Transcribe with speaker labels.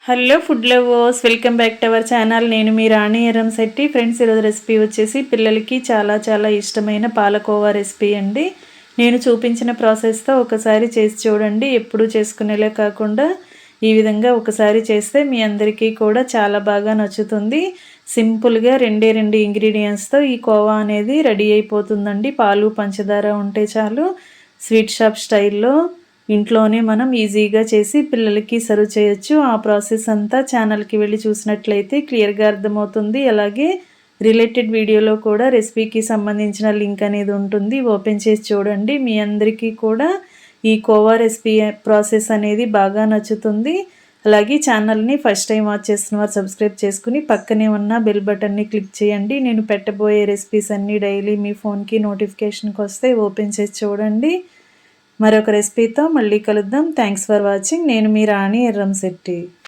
Speaker 1: Hello food lovers, welcome back to our channel. నేను మీ రాణి Erramsetti. Friends, ఈరోజు recipe వచ్చేసి పిల్లలకి చాలా చాలా ఇష్టమైన పాలకోవా రెసిపీ అండి. నేను చూపించిన ప్రాసెస్తో ఒకసారి చేసి చూడండి. ఎప్పుడూ చేసుకునేలే కాకుండా ఈ విధంగా ఒకసారి చేస్తే మీ అందరికీ కూడా చాలా బాగా నచ్చుతుంది. సింపుల్గా రెండు ఇంగ్రీడియంట్స్తో ఈ కోవా అనేది రెడీ అయిపోతుందండి. పాలు పంచదార ఉంటే చాలు. స్వీట్ షాప్ స్టైల్లో ఇంట్లోనే మనం ఈజీగా చేసి పిల్లలకి సర్వ్ చేయొచ్చు. ఆ ప్రాసెస్ అంతా ఛానల్కి వెళ్ళి చూసినట్లయితే క్లియర్గా అర్థమవుతుంది. అలాగే రిలేటెడ్ వీడియోలో కూడా రెసిపీకి సంబంధించిన లింక్ అనేది ఉంటుంది, ఓపెన్ చేసి చూడండి. మీ అందరికీ కూడా ఈ కోవా రెసిపీ ప్రాసెస్ అనేది బాగా నచ్చుతుంది. అలాగే ఛానల్ని ఫస్ట్ టైం వాచ్ చేస్తున్న వారు సబ్స్క్రైబ్ చేసుకుని పక్కనే ఉన్న బెల్ బటన్ని క్లిక్ చేయండి. నేను పెట్టబోయే రెసిపీస్ అన్నీ డైలీ మీ ఫోన్కి నోటిఫికేషన్కి వస్తే ఓపెన్ చేసి చూడండి. మరొక రెసిపీతో మళ్ళీ కలుద్దాం. Thanks for watching. నేను మీ రాణి ఎర్రంశెట్టి.